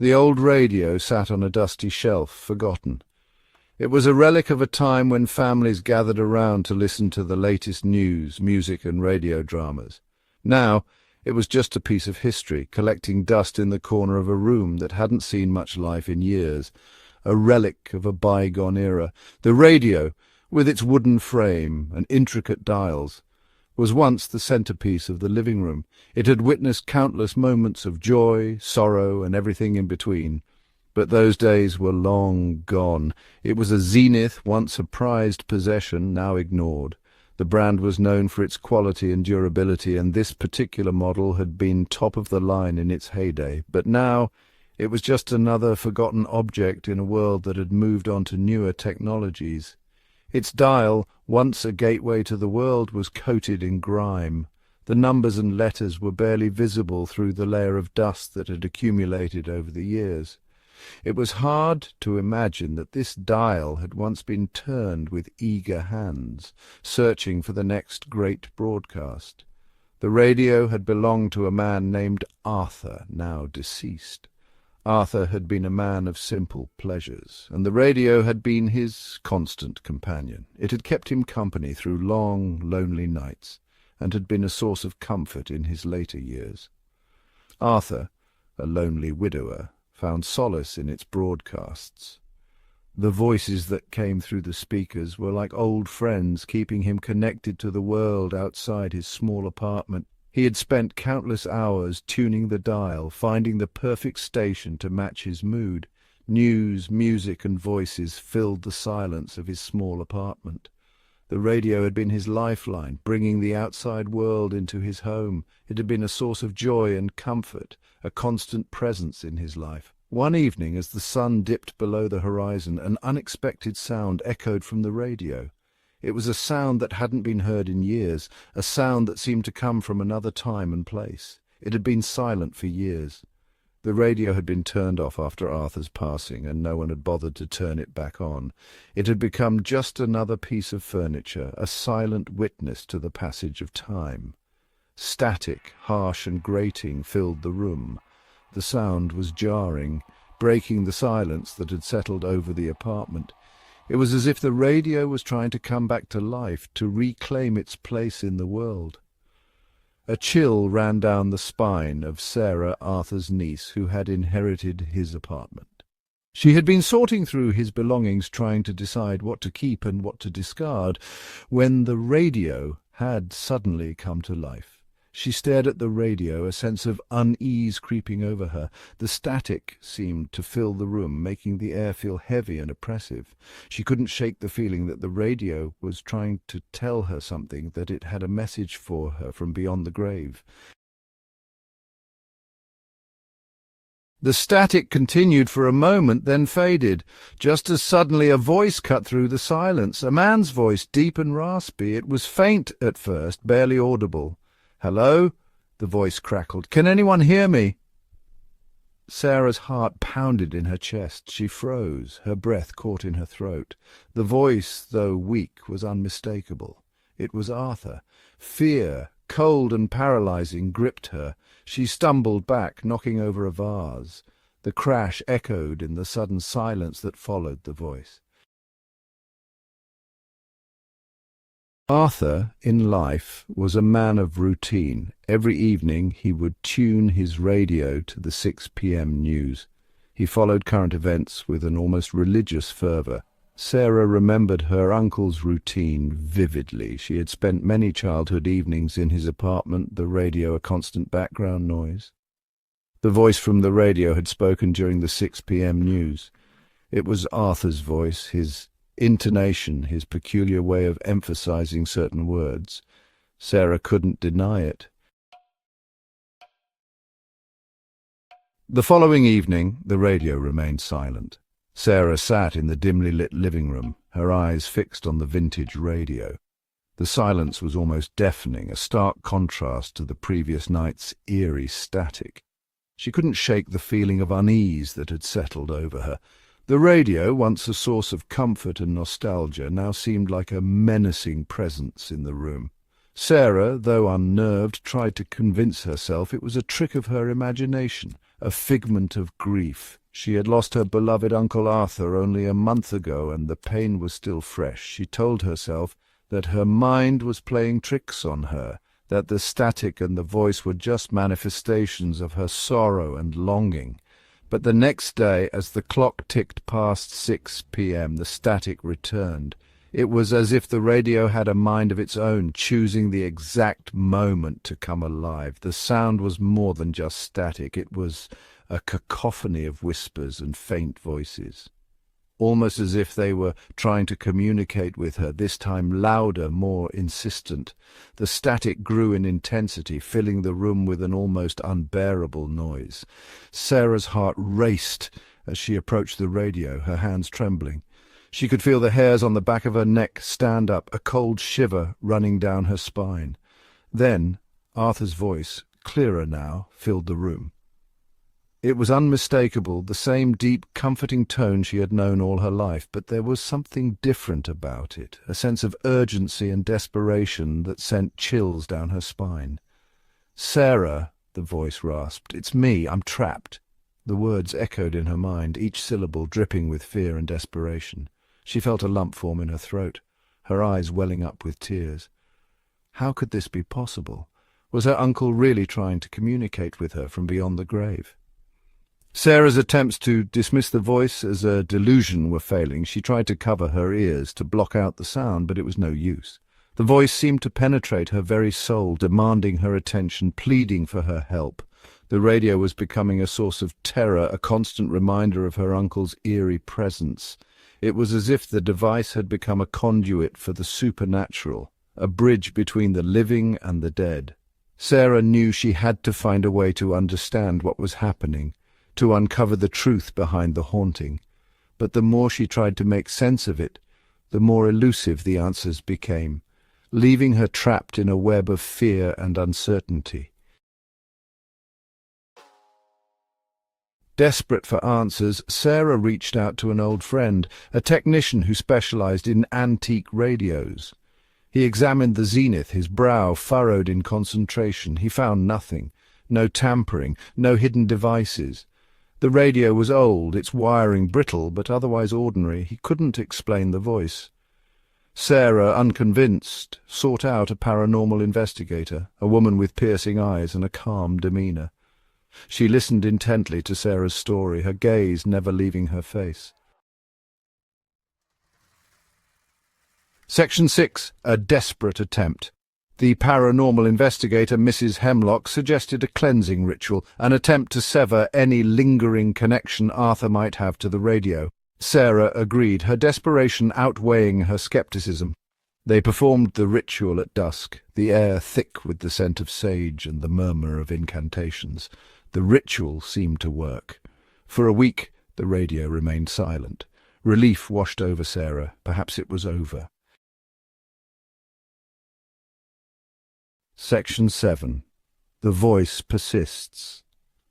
The old radio sat on a dusty shelf, forgotten. It was a relic of a time when families gathered around to listen to the latest news, music and radio dramas. Now, it was just a piece of history, collecting dust in the corner of a room that hadn't seen much life in years, a relic of a bygone era. The radio, with its wooden frame and intricate dials, was once the centerpiece of the living room. It had witnessed countless moments of joy, sorrow, and everything in between. But those days were long gone. It was a Zenith, once a prized possession, now ignored. The brand was known for its quality and durability, and this particular model had been top of the line in its heyday. But now it was just another forgotten object in a world that had moved on to newer technologies. Its dial, once a gateway to the world, was coated in grime. The numbers and letters were barely visible through the layer of dust that had accumulated over the years. It was hard to imagine that this dial had once been turned with eager hands, searching for the next great broadcast. The radio had belonged to a man named Arthur, now deceased. Arthur had been a man of simple pleasures, and the radio had been his constant companion. It had kept him company through long, lonely nights, and had been a source of comfort in his later years. Arthur, a lonely widower, found solace in its broadcasts. The voices that came through the speakers were like old friends, keeping him connected to the world outside his small apartment. He had spent countless hours tuning the dial, finding the perfect station to match his mood. News, music, and voices filled the silence of his small apartment. The radio had been his lifeline, bringing the outside world into his home. It had been a source of joy and comfort, a constant presence in his life. One evening, as the sun dipped below the horizon, an unexpected sound echoed from the radio. It was a sound that hadn't been heard in years, a sound that seemed to come from another time and place. It had been silent for years. The radio had been turned off after Arthur's passing, and no one had bothered to turn it back on. It had become just another piece of furniture, a silent witness to the passage of time. Static, harsh and grating filled the room. The sound was jarring, breaking the silence that had settled over the apartment. It was as if the radio was trying to come back to life, to reclaim its place in the world. A chill ran down the spine of Sarah, Arthur's niece, who had inherited his apartment. She had been sorting through his belongings, trying to decide what to keep and what to discard, when the radio had suddenly come to life. She stared at the radio, a sense of unease creeping over her. The static seemed to fill the room, making the air feel heavy and oppressive. She couldn't shake the feeling that the radio was trying to tell her something, that it had a message for her from beyond the grave. The static continued for a moment, then faded. Just as suddenly a voice cut through the silence, a man's voice, deep and raspy. It was faint at first, barely audible. "Hello?" the voice crackled. "Can anyone hear me?" Sarah's heart pounded in her chest. She froze, her breath caught in her throat. The voice, though weak, was unmistakable. It was Arthur. Fear, cold and paralyzing, gripped her. She stumbled back, knocking over a vase. The crash echoed in the sudden silence that followed the voice. Arthur, in life, was a man of routine. Every evening he would tune his radio to the 6 p.m. news. He followed current events with an almost religious fervour. Sarah remembered her uncle's routine vividly. She had spent many childhood evenings in his apartment, the radio a constant background noise. The voice from the radio had spoken during the 6 p.m. news. It was Arthur's voice, his intonation, his peculiar way of emphasizing certain words. Sarah couldn't deny it. The following evening, the radio remained silent. Sarah sat in the dimly lit living room, her eyes fixed on the vintage radio. The silence was almost deafening, a stark contrast to the previous night's eerie static. She couldn't shake the feeling of unease that had settled over her. The radio, once a source of comfort and nostalgia, now seemed like a menacing presence in the room. Sarah, though unnerved, tried to convince herself it was a trick of her imagination, a figment of grief. She had lost her beloved Uncle Arthur only a month ago, and the pain was still fresh. She told herself that her mind was playing tricks on her, that the static and the voice were just manifestations of her sorrow and longing. But the next day, as the clock ticked past 6 p.m., the static returned. It was as if the radio had a mind of its own, choosing the exact moment to come alive. The sound was more than just static. It was a cacophony of whispers and faint voices, almost as if they were trying to communicate with her, this time louder, more insistent. The static grew in intensity, filling the room with an almost unbearable noise. Sarah's heart raced as she approached the radio, her hands trembling. She could feel the hairs on the back of her neck stand up, a cold shiver running down her spine. Then Arthur's voice, clearer now, filled the room. It was unmistakable, the same deep, comforting tone she had known all her life, but there was something different about it, a sense of urgency and desperation that sent chills down her spine. "Sarah," the voice rasped, "it's me, I'm trapped." The words echoed in her mind, each syllable dripping with fear and desperation. She felt a lump form in her throat, her eyes welling up with tears. How could this be possible? Was her uncle really trying to communicate with her from beyond the grave? Sarah's attempts to dismiss the voice as a delusion were failing. She tried to cover her ears, to block out the sound, but it was no use. The voice seemed to penetrate her very soul, demanding her attention, pleading for her help. The radio was becoming a source of terror, a constant reminder of her uncle's eerie presence. It was as if the device had become a conduit for the supernatural, a bridge between the living and the dead. Sarah knew she had to find a way to understand what was happening, to uncover the truth behind the haunting. But the more she tried to make sense of it, the more elusive the answers became, leaving her trapped in a web of fear and uncertainty. Desperate for answers, Sarah reached out to an old friend, a technician who specialized in antique radios. He examined the Zenith, his brow furrowed in concentration. He found nothing, no tampering, no hidden devices. The radio was old, its wiring brittle, but otherwise ordinary. He couldn't explain the voice. Sarah, unconvinced, sought out a paranormal investigator, a woman with piercing eyes and a calm demeanor. She listened intently to Sarah's story, her gaze never leaving her face. Section 6. A desperate attempt. The paranormal investigator, Mrs. Hemlock, suggested a cleansing ritual, an attempt to sever any lingering connection Arthur might have to the radio. Sarah agreed, her desperation outweighing her skepticism. They performed the ritual at dusk, the air thick with the scent of sage and the murmur of incantations. The ritual seemed to work. For a week the radio remained silent. Relief washed over Sarah. Perhaps it was over. Section 7. The voice persists.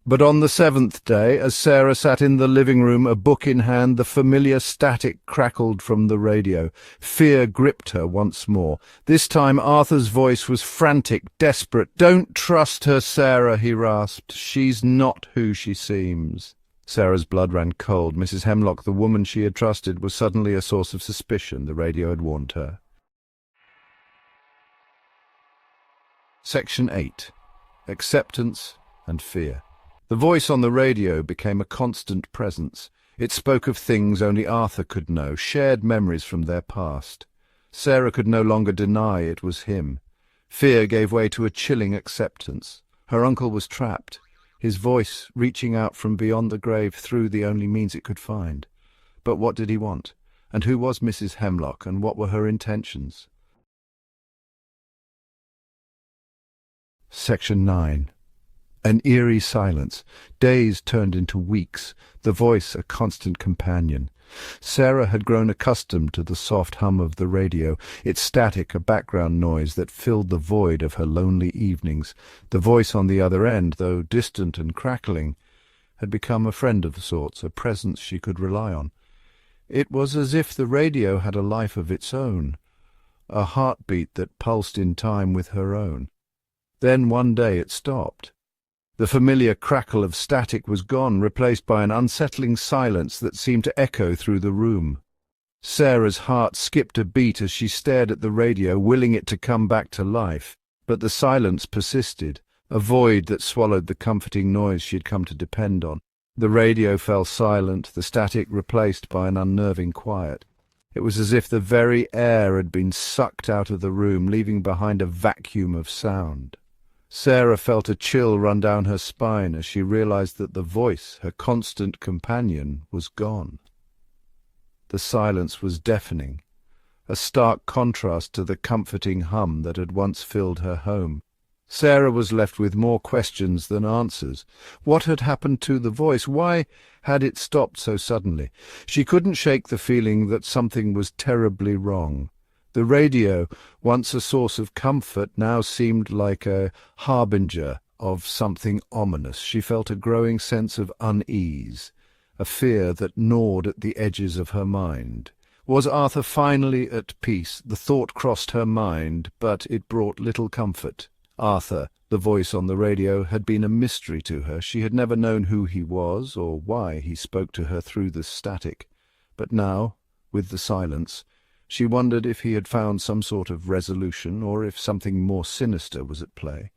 But on the 7th day, as Sarah sat in the living room, a book in hand, the familiar static crackled from the radio. Fear gripped her once more. This time Arthur's voice was frantic, desperate. "Don't trust her, Sarah," he rasped. "She's not who she seems." Sarah's blood ran cold. Mrs. Hemlock, the woman she had trusted, was suddenly a source of suspicion. The radio had warned her. Section 8. Acceptance and Fear. The voice on the radio became a constant presence. It spoke of things only Arthur could know, shared memories from their past. Sarah could no longer deny it was him. Fear gave way to a chilling acceptance. Her uncle was trapped, his voice reaching out from beyond the grave through the only means it could find. But what did he want? And who was Mrs. Hemlock, and what were her intentions? Section 9. An eerie silence. Days turned into weeks, the voice a constant companion. Sarah had grown accustomed to the soft hum of the radio, its static a background noise that filled the void of her lonely evenings. The voice on the other end, though distant and crackling, had become a friend of sorts, a presence she could rely on. It was as if the radio had a life of its own, a heartbeat that pulsed in time with her own. Then one day it stopped. The familiar crackle of static was gone, replaced by an unsettling silence that seemed to echo through the room. Sarah's heart skipped a beat as she stared at the radio, willing it to come back to life. But the silence persisted, a void that swallowed the comforting noise she had come to depend on. The radio fell silent, the static replaced by an unnerving quiet. It was as if the very air had been sucked out of the room, leaving behind a vacuum of sound. Sarah felt a chill run down her spine as she realized that the voice, her constant companion, was gone. The silence was deafening, a stark contrast to the comforting hum that had once filled her home. Sarah was left with more questions than answers. What had happened to the voice? Why had it stopped so suddenly? She couldn't shake the feeling that something was terribly wrong. The radio, once a source of comfort, now seemed like a harbinger of something ominous. She felt a growing sense of unease, a fear that gnawed at the edges of her mind. Was Arthur finally at peace? The thought crossed her mind, but it brought little comfort. Arthur, the voice on the radio, had been a mystery to her. She had never known who he was or why he spoke to her through the static. But now, with the silence, she wondered if he had found some sort of resolution, or if something more sinister was at play,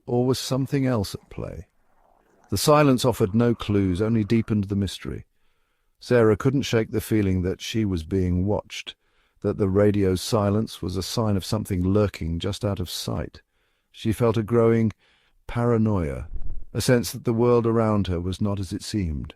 or was something else at play. The silence offered no clues, only deepened the mystery. Sarah couldn't shake the feeling that she was being watched, that the radio's silence was a sign of something lurking just out of sight. She felt a growing paranoia, a sense that the world around her was not as it seemed.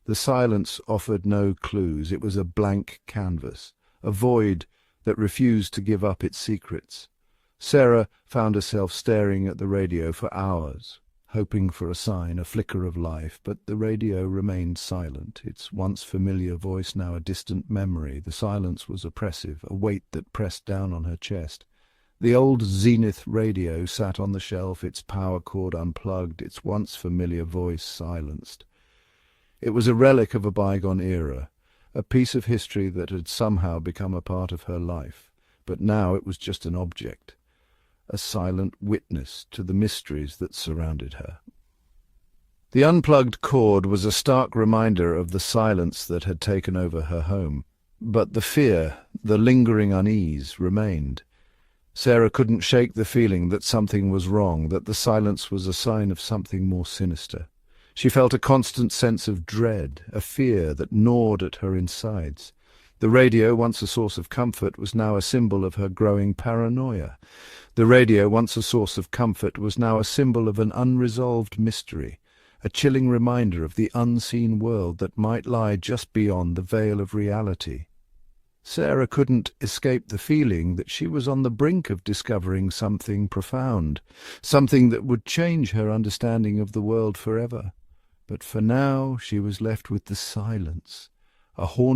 The silence offered no clues. It was a blank canvas, a void that refused to give up its secrets. Sarah found herself staring at the radio for hours, hoping for a sign, a flicker of life, but the radio remained silent, its once familiar voice now a distant memory. The silence was oppressive, a weight that pressed down on her chest. The old Zenith radio sat on the shelf, its power cord unplugged, its once familiar voice silenced. It was a relic of a bygone era, a piece of history that had somehow become a part of her life, but now it was just an object, a silent witness to the mysteries that surrounded her. The unplugged cord was a stark reminder of the silence that had taken over her home, but the fear, the lingering unease, remained. Sarah couldn't shake the feeling that something was wrong, that the silence was a sign of something more sinister. She felt a constant sense of dread, a fear that gnawed at her insides. The radio, once a source of comfort, was now a symbol of her growing paranoia. The radio, once a source of comfort, was now a symbol of an unresolved mystery, a chilling reminder of the unseen world that might lie just beyond the veil of reality. Sarah couldn't escape the feeling that she was on the brink of discovering something profound, something that would change her understanding of the world forever. But for now she was left with the silence, a haunting